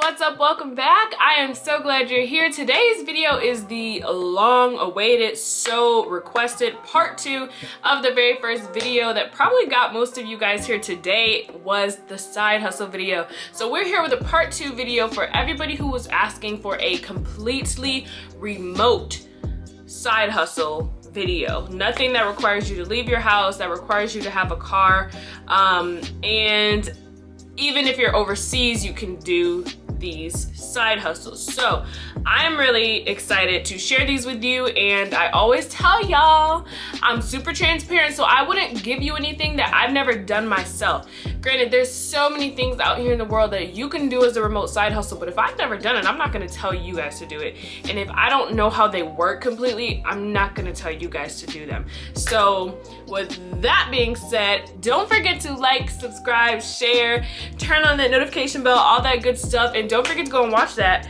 what's up? Welcome back. I am so glad you're here. Today's video is the long awaited, so requested part 2 of the very first video that probably got most of you guys here today, was the side hustle video. So we're here with a part 2 video for everybody who was asking for a completely remote side hustle video. Nothing that requires you to leave your house, that requires you to have a car, and even if you're overseas, you can do these side hustles. So I'm really excited to share these with you, and I always tell y'all I'm super transparent, so I wouldn't give you anything that I've never done myself. Granted, there's so many things out here in the world that you can do as a remote side hustle, but if I've never done it, I'm not going to tell you guys to do it. And if I don't know how they work completely, I'm not going to tell you guys to do them. So with that being said, don't forget to like, subscribe, share, turn on that notification bell, all that good stuff, and don't forget to go and watch that,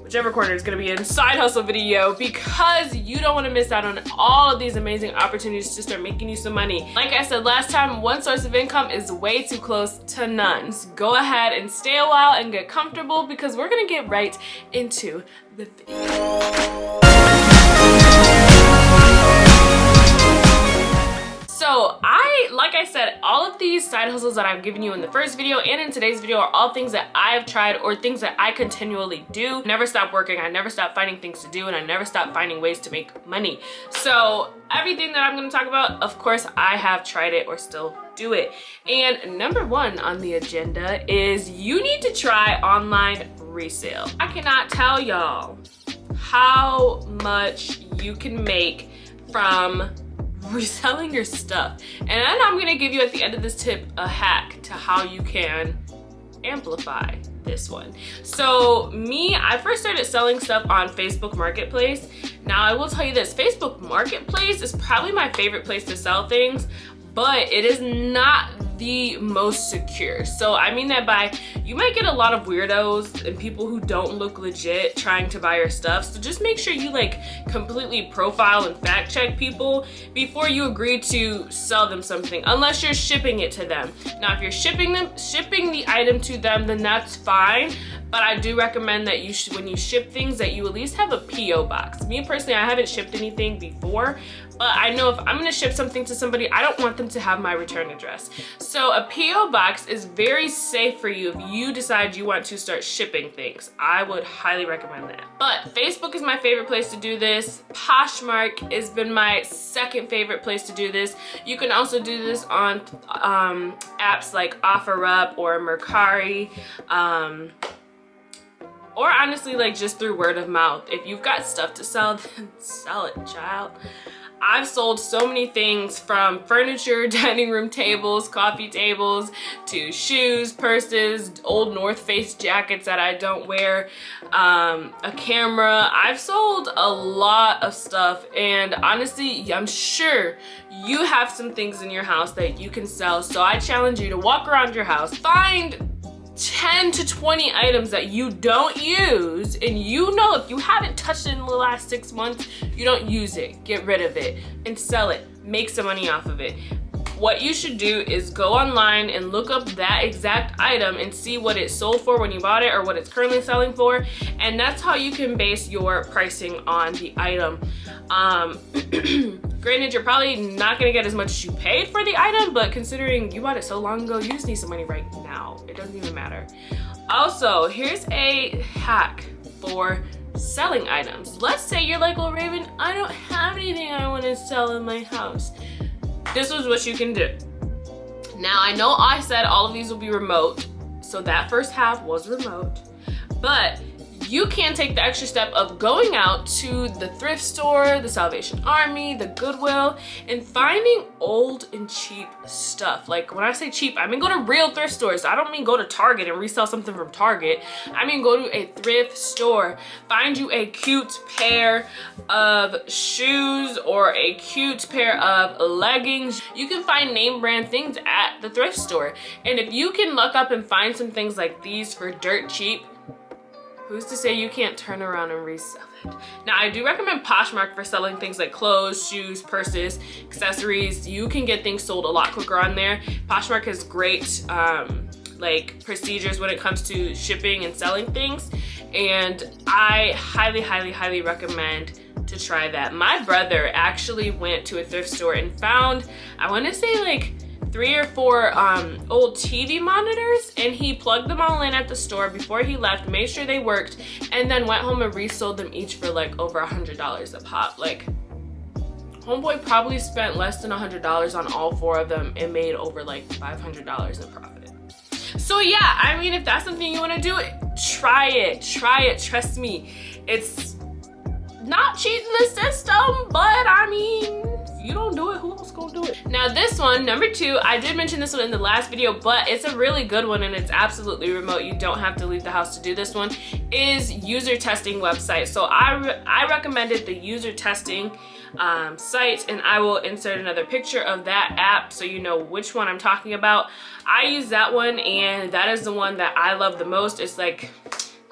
whichever corner is going to be in, side hustle video, because you don't want to miss out on all of these amazing opportunities to start making you some money. Like I said last time, one source of income is way too close to none. So go ahead and stay a while and get comfortable, because we're going to get right into the video. So like I said, all of these side hustles that I've given you in the first video and in today's video are all things that I've tried or things that I continually do. Never stop working, I never stop finding things to do, and I never stop finding ways to make money. So everything that I'm going to talk about, of course, I have tried it or still do it. And number one on the agenda is you need to try online resale. I cannot tell y'all how much you can make from reselling your stuff. And then I'm gonna give you at the end of this tip a hack to how you can amplify this one. So I first started selling stuff on Facebook Marketplace. Now I will tell you this, Facebook Marketplace is probably my favorite place to sell things, but it is not the most secure. So I mean that by, you might get a lot of weirdos and people who don't look legit trying to buy your stuff. So just make sure you like completely profile and fact check people before you agree to sell them something, unless you're shipping it to them. Now if you're shipping the item to them, then that's fine. But I do recommend that when you ship things, that you at least have a PO box. Me personally, I haven't shipped anything before, but I know if I'm gonna ship something to somebody, I don't want them to have my return address. So a PO box is very safe for you if you decide you want to start shipping things. I would highly recommend that. But Facebook is my favorite place to do this. Poshmark has been my second favorite place to do this. You can also do this on apps like OfferUp or Mercari. Or honestly, like just through word of mouth. If you've got stuff to sell, then sell it, child. I've sold so many things, from furniture, dining room tables, coffee tables, to shoes, purses, old North Face jackets that I don't wear, a camera. I've sold a lot of stuff, and honestly, I'm sure you have some things in your house that you can sell. So I challenge you to walk around your house, find 10 to 20 items that you don't use, and you know if you haven't touched it in the last 6 months, you don't use it. Get rid of it and sell it. Make some money off of it. What you should do is go online and look up that exact item and see what it sold for when you bought it or what it's currently selling for, and that's how you can base your pricing on the item. Granted, you're probably not gonna get as much as you paid for the item, but considering you bought it so long ago, you just need some money right now. It doesn't even matter. Also, here's a hack for selling items. Let's say you're like, well, Raven, I don't have anything I want to sell in my house. This was what you can do. Now, I know I said all of these will be remote, so that first half was remote, but you can take the extra step of going out to the thrift store, the Salvation Army, the Goodwill, and finding old and cheap stuff. Like when I say cheap, I mean go to real thrift stores. I don't mean go to Target and resell something from Target. I mean go to a thrift store. Find you a cute pair of shoes or a cute pair of leggings. You can find name brand things at the thrift store. And if you can look up and find some things like these for dirt cheap, who's to say you can't turn around and resell it? Now, I do recommend Poshmark for selling things like clothes, shoes, purses, accessories. You can get things sold a lot quicker on there. Poshmark has great like procedures when it comes to shipping and selling things, and I highly, highly, highly recommend to try that. My brother actually went to a thrift store and found, I want to say like 3 or 4 old TV monitors, and he plugged them all in at the store before he left, made sure they worked, and then went home and resold them each for like over $100 a pop. Like, homeboy probably spent less than $100 on all 4 of them and made over like $500 in profit. So yeah, I mean, if that's something you want to do, try it, trust me. It's not cheating the system, but I mean, if you don't do it, who else gonna do it? Now this one, number 2, I did mention this one in the last video, but it's a really good one and it's absolutely remote. You don't have to leave the house to do this one, is user testing website. So I recommended the user testing site, and I will insert another picture of that app so you know which one I'm talking about. I use that one, and that is the one that I love the most. It's like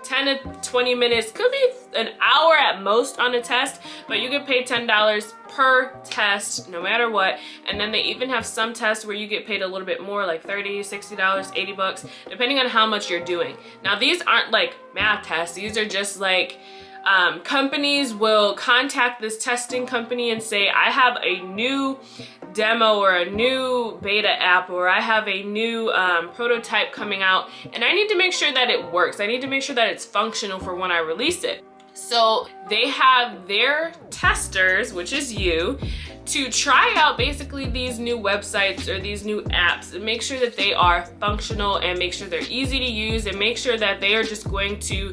10 to 20 minutes, could be an hour at most on a test, but you get paid $10 per test no matter what. And then they even have some tests where you get paid a little bit more, like $30, $60, $80, depending on how much you're doing. Now these aren't like math tests, these are just like companies will contact this testing company and say, I have a new demo or a new beta app, or I have a new prototype coming out, and I need to make sure that it works. I need to make sure that it's functional for when I release it. So they have their testers, which is you, to try out basically these new websites or these new apps and make sure that they are functional and make sure they're easy to use and make sure that they are just going to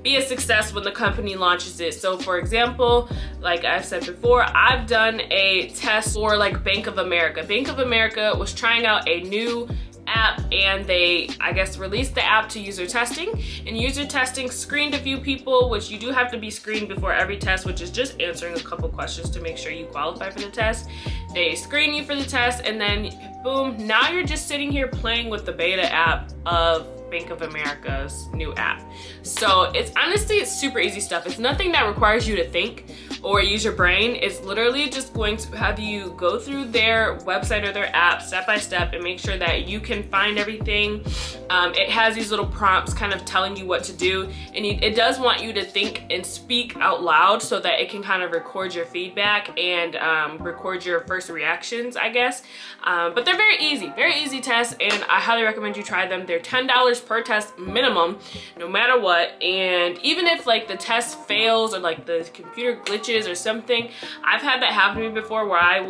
be a success when the company launches it. So for example, like I've said before, I've done a test for like Bank of America. Bank of America was trying out a new app, and they, I guess, released the app to user testing, and user testing screened a few people, which you do have to be screened before every test, which is just answering a couple questions to make sure you qualify for the test. They screen you for the test, and then boom, now you're just sitting here playing with the beta app of Bank of America's new app. So it's honestly, it's super easy stuff. It's nothing that requires you to think or use your brain. It's literally just going to have you go through their website or their app step by step and make sure that you can find everything. It has these little prompts kind of telling you what to do, and it does want you to think and speak out loud so that it can kind of record your feedback and record your first reactions, I guess. But they're very easy tests, and I highly recommend you try them. They're $10 per test minimum, no matter what. And even if like the test fails or like the computer glitches or something, I've had that happen to me before where I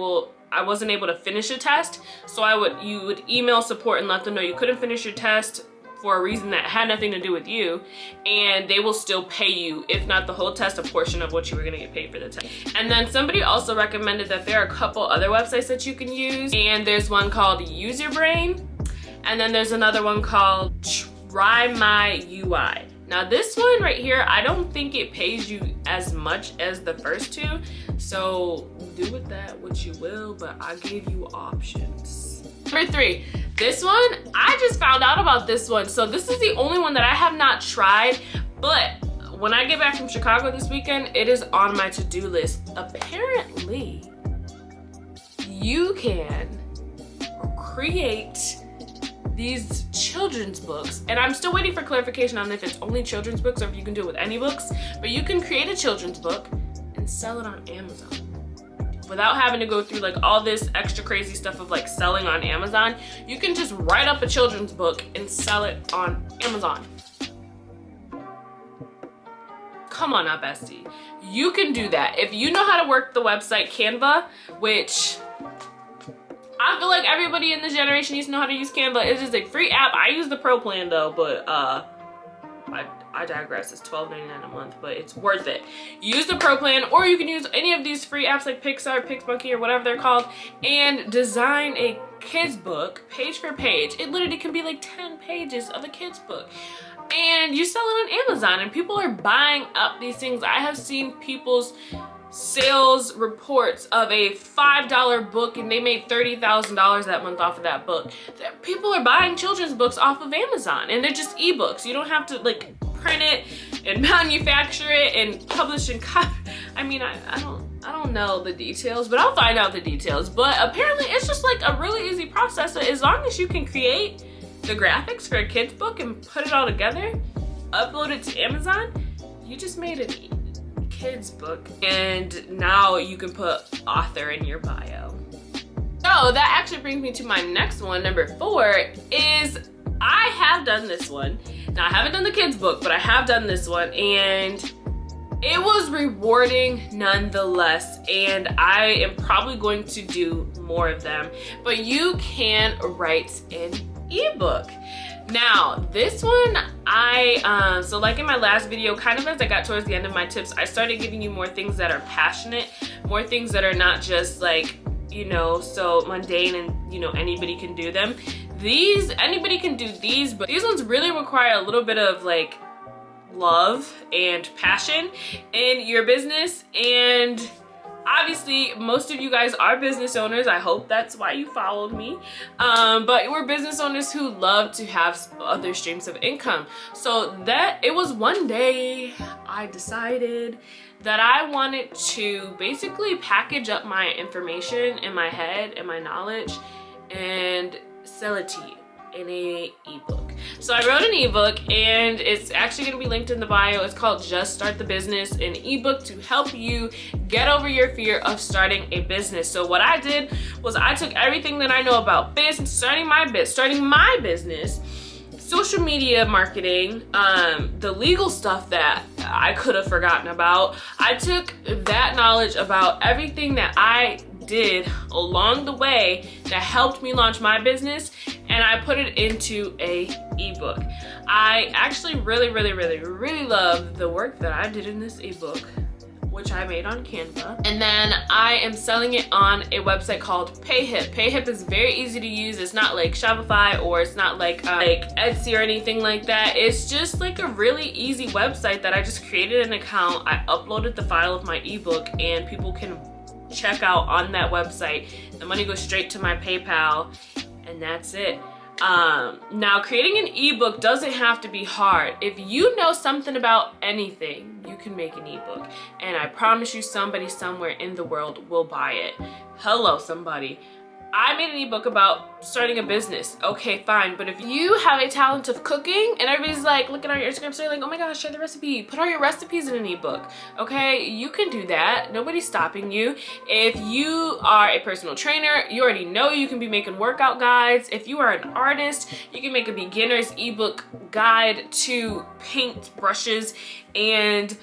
wasn't able to finish a test. So you would email support and let them know you couldn't finish your test for a reason that had nothing to do with you, and they will still pay you, if not the whole test, a portion of what you were gonna get paid for the test. And then somebody also recommended that there are a couple other websites that you can use, and there's one called UserBrain, and then there's another one called Try My UI. Now this one right here, I don't think it pays you as much as the first two, so do with that what you will, but I gave you options. Number 3, this one, I just found out about this one. So this is the only one that I have not tried, but when I get back from Chicago this weekend, it is on my to-do list. Apparently, you can create these children's books, and I'm still waiting for clarification on if it's only children's books or if you can do it with any books, but you can create a children's book and sell it on Amazon without having to go through like all this extra crazy stuff of like selling on Amazon. You can just write up a children's book and sell it on Amazon. Come on now, bestie. You can do that. If you know how to work the website Canva, which I feel like everybody in this generation needs to know how to use Canva. It's just a free app. I use the pro plan though, but I digress. It's $12.99 a month, but it's worth it. Use the pro plan, or you can use any of these free apps like Pixar, PixMonkey, or whatever they're called, and design a kid's book page for page. It literally can be like 10 pages of a kid's book, and you sell it on Amazon, and people are buying up these things. I have seen people's sales reports of a $5 book, and they made $30,000 that month off of that book. People are buying children's books off of Amazon, and they're just ebooks. You don't have to like print it and manufacture it and publish and copy. I mean, I don't know the details, but I'll find out the details. But apparently it's just like a really easy process. So as long as you can create the graphics for a kid's book and put it all together, upload it to Amazon, you just made a kid's book. And now you can put author in your bio. So that actually brings me to my next one. Number 4 is, I have done this one. Now I haven't done the kids book, but I have done this one, and it was rewarding nonetheless, and I am probably going to do more of them. But you can write an ebook. Now this one, so like in my last video, kind of as I got towards the end of my tips, I started giving you more things that are passionate, more things that are not just like, you know, so mundane and, you know, anybody can do them. Anybody can do these, but these ones really require a little bit of like love and passion in your business. And obviously most of you guys are business owners. I hope that's why you followed me. But we're business owners who love to have other streams of income. So that it was one day I decided that I wanted to basically package up my information in my head and my knowledge and sell it to you in a ebook. So I wrote an ebook, and it's actually going to be linked in the bio. It's called Just Start the Business, an ebook to help you get over your fear of starting a business. So what I did was I took everything that I know about business, starting my business, social media marketing, the legal stuff that I could have forgotten about. I took that knowledge about everything that I did along the way that helped me launch my business, and I put it into a ebook. I actually really love the work that I did in this ebook, which I made on Canva. And then I am selling it on a website called Payhip. Payhip is very easy to use. It's not like Shopify, or it's not like Etsy or anything like that. It's just like a really easy website that I just created an account. I uploaded the file of my ebook, and people can check out on that website. The money goes straight to my PayPal, and that's it. Now creating an ebook doesn't have to be hard. If you know something about anything, you can make an ebook, and I promise you somebody somewhere in the world will buy it. Hello somebody. I made an ebook about starting a business. Okay, fine, but if you have a talent of cooking and everybody's like looking at your Instagram story like, oh my gosh, share the recipe, put all your recipes in an ebook. Okay, you can do that. Nobody's stopping you. If you are a personal trainer, you already know you can be making workout guides. If you are an artist, you can make a beginner's ebook guide to paint brushes and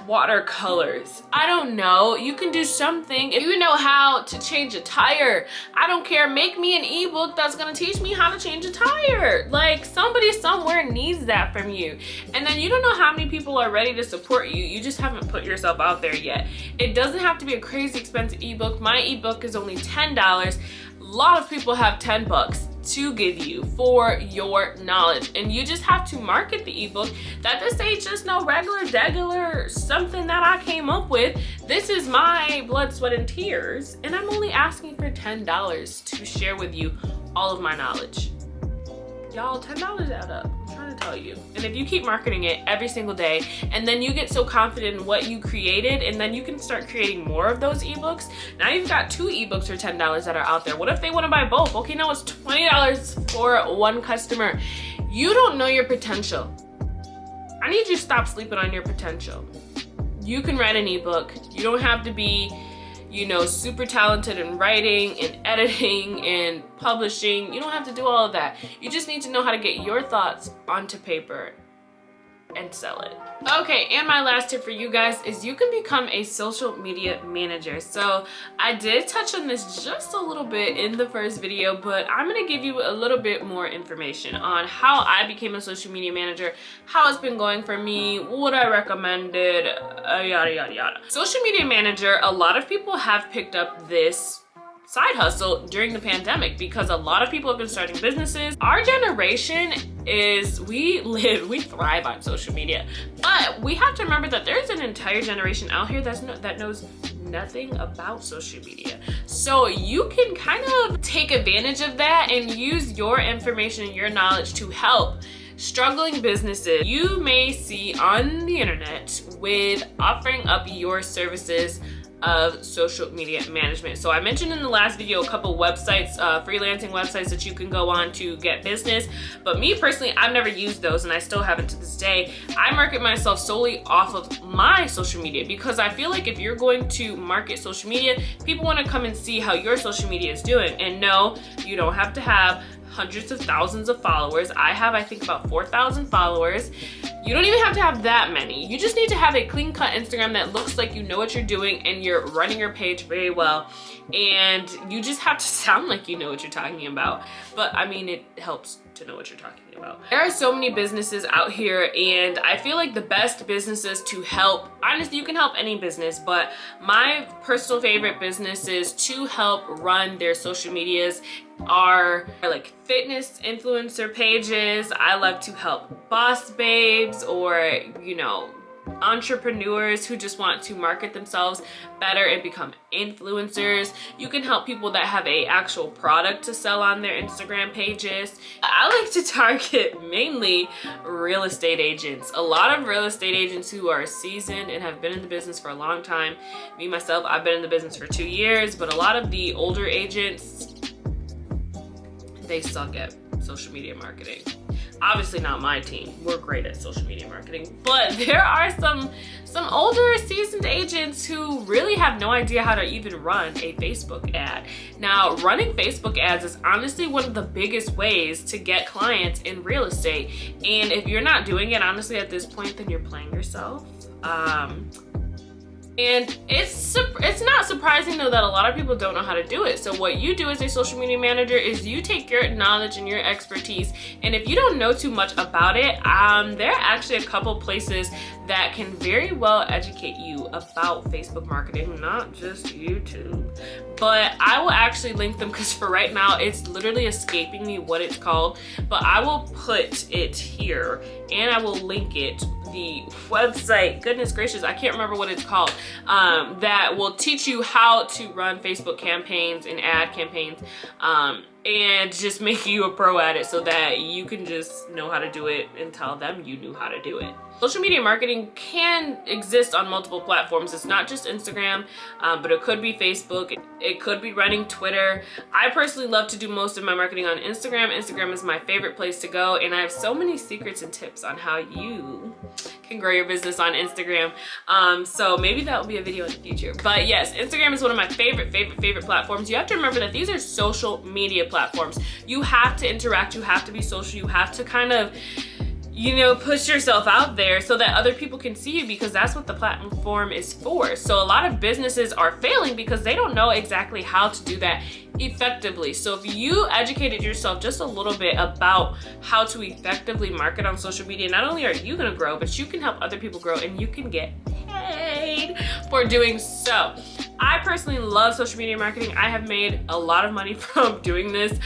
watercolors. I don't know, you can do something. If you know how to change a tire, I don't care, make me an ebook that's gonna teach me how to change a tire. Like, somebody somewhere needs that from you. And then you don't know how many people are ready to support you. You just haven't put yourself out there yet. It doesn't have to be a crazy expensive ebook. My ebook is only $10. A lot of people have $10 to give you for your knowledge, and you just have to market the ebook that this ain't just no regular something that I came up with. This is my blood, sweat, and tears, and I'm only asking for $10 to share with you all of my knowledge. Y'all, $10 add up, I'm trying to tell you. And if you keep marketing it every single day, and then you get so confident in what you created, and then you can start creating more of those ebooks. Now you've got 2 ebooks for $10 that are out there. What if they want to buy both? Okay, now it's $20 for one customer. You don't know your potential. I need you to stop sleeping on your potential. You can write an ebook. You don't have to be, you know, super talented in writing and editing and publishing. You don't have to do all of that. You just need to know how to get your thoughts onto paper and sell it. Okay, and my last tip for you guys is you can become a social media manager. So I did touch on this just a little bit in the first video, but I'm gonna give you a little bit more information on how I became a social media manager, how it's been going for me, what I recommended, yada yada yada. Social media manager, a lot of people have picked up this side hustle during the pandemic because a lot of people have been starting businesses. Our generation is, we thrive on social media, but we have to remember that there's an entire generation out here that knows nothing about social media. So you can kind of take advantage of that and use your information and your knowledge to help struggling businesses you may see on the internet with offering up your services of social media management. So I mentioned in the last video a couple websites, freelancing websites that you can go on to get business, but me personally, I've never used those and I still haven't to this day. I market myself solely off of my social media because I feel like if you're going to market social media, people want to come and see how your social media is doing. And no, you don't have to have hundreds of thousands of followers. I have, I think, about 4,000 followers. You don't even have to have that many. You just need to have a clean-cut Instagram that looks like you know what you're doing and you're running your page very well. And you just have to sound like you know what you're talking about. But I mean, it helps to know what you're talking about. There are so many businesses out here, and I feel like the best businesses to help, honestly, you can help any business, but my personal favorite businesses to help run their social medias are like fitness influencer pages. I love to help boss babes or, you know, entrepreneurs who just want to market themselves better and become influencers. You can help people that have a actual product to sell on their Instagram pages. I like to target mainly real estate agents. A lot of real estate agents who are seasoned and have been in the business for a long time. Me, myself, I've been in the business for 2 years, but a lot of the older agents, they suck at social media marketing. Obviously not my team. We're great at social media marketing, but there are some older seasoned agents who really have no idea how to even run a Facebook ad. Now, running Facebook ads is honestly one of the biggest ways to get clients in real estate. And if you're not doing it, honestly, at this point, then you're playing yourself. And it's not surprising though that a lot of people don't know how to do it. So what you do as a social media manager is you take your knowledge and your expertise, and if you don't know too much about it, there are actually a couple places that can very well educate you about Facebook marketing, not just YouTube. But I will actually link them because for right now, it's literally escaping me what it's called, but I will put it here and I will link it. The website, goodness gracious, I can't remember what it's called, that will teach you how to run Facebook campaigns and ad campaigns, and just make you a pro at it so that you can just know how to do it and tell them you knew how to do it. Social media marketing can exist on multiple platforms. It's not just Instagram, but it could be Facebook. It could be running Twitter. I personally love to do most of my marketing on Instagram. Instagram is my favorite place to go, and I have so many secrets and tips on how you can grow your business on Instagram. So maybe that will be a video in the future. But yes, Instagram is one of my favorite platforms. You have to remember that these are social media platforms. You have to interact, you have to be social, you have to kind of, you know, push yourself out there so that other people can see you, because that's what the platform is for. So a lot of businesses are failing because they don't know exactly how to do that effectively. So if you educated yourself just a little bit about how to effectively market on social media, not only are you gonna grow, but you can help other people grow and you can get paid for doing so. I personally love social media marketing. I have made a lot of money from doing this.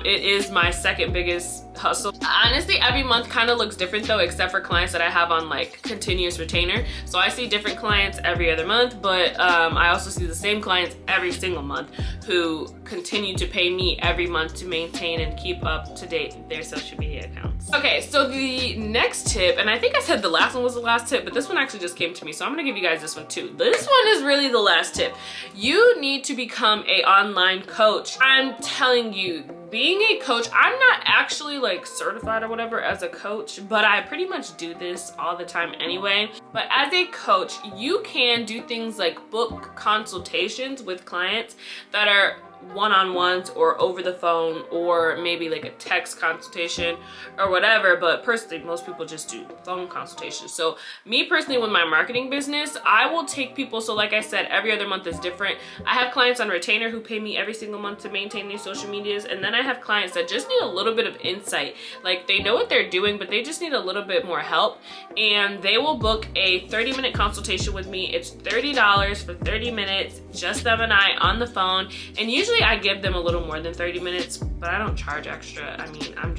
It is my second biggest hustle. Honestly, every month kind of looks different though, except for clients that I have on like continuous retainer. So I see different clients every other month, but I also see the same clients every single month who continue to pay me every month to maintain and keep up to date their social media accounts. Okay, so the next tip, and I think I said the last one was the last tip, but this one actually just came to me, so I'm gonna give you guys this one too. This one is really the last tip. You need to become an online coach. I'm telling you, being a coach, I'm not actually like certified or whatever as a coach, but I pretty much do this all the time anyway. But as a coach, you can do things like book consultations with clients that are one-on-ones or over the phone, or maybe like a text consultation or whatever. But personally, most people just do phone consultations. So me personally, with my marketing business, I will take people, so like I said, every other month is different. I have clients on retainer who pay me every single month to maintain these social medias, and then I have clients that just need a little bit of insight. Like they know what they're doing, but they just need a little bit more help, and they will book a 30-minute consultation with me. It's $30 for 30 minutes, just them and I on the phone, and usually Usually I give them a little more than 30 minutes, but I don't charge extra. I mean, I'm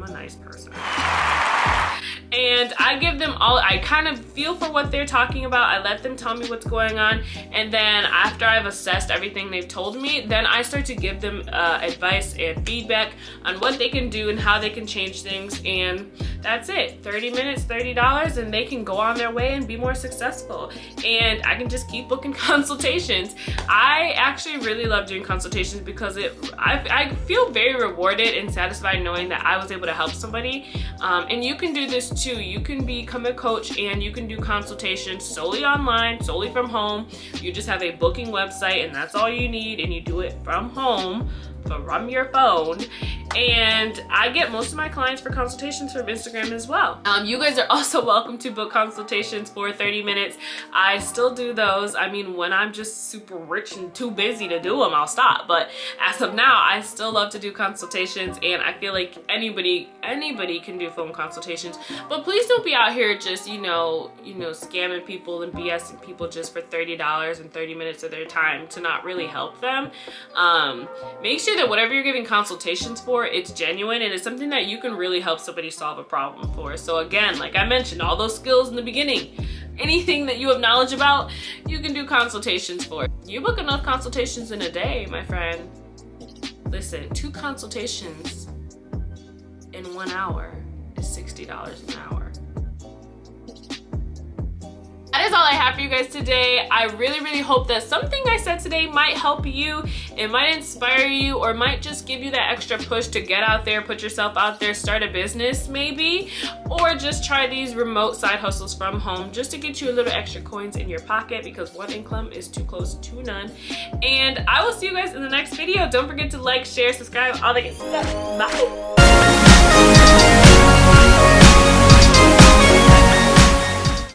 a nice person. And I give them all, I kind of feel for what they're talking about. I let them tell me what's going on. And then after I've assessed everything they've told me, then I start to give them advice and feedback on what they can do and how they can change things. And that's it. 30 minutes, $30, and they can go on their way and be more successful. And I can just keep booking consultations. I actually really love doing consultations because I feel very rewarded and satisfied knowing that I was able to help somebody. And you can do this too. You can become a coach and you can do consultations solely online, solely from home. You just have a booking website and that's all you need, and you do it from home, from your phone. And I get most of my clients for consultations from Instagram as well. You guys are also welcome to book consultations for 30 minutes. I still do those. I mean, when I'm just super rich and too busy to do them, I'll stop. But as of now, I still love to do consultations, and I feel like anybody can do phone consultations. But please don't be out here just, you know, scamming people and BSing people just for $30 and 30 minutes of their time to not really help them. Make sure that whatever you're giving consultations for, it's genuine and it's something that you can really help somebody solve a problem for. So again, like I mentioned, all those skills in the beginning, anything that you have knowledge about, you can do consultations for. You book enough consultations in a day, my friend. Listen, 2 consultations in 1 hour is $60 an hour. That is all I have for you guys today. I really hope that something I said today might help you. It might inspire you, or might just give you that extra push to get out there, put yourself out there, start a business maybe, or just try these remote side hustles from home just to get you a little extra coins in your pocket, because one income is too close to none. And I will see you guys in the next video. Don't forget to like, share, subscribe, all that good stuff. Bye.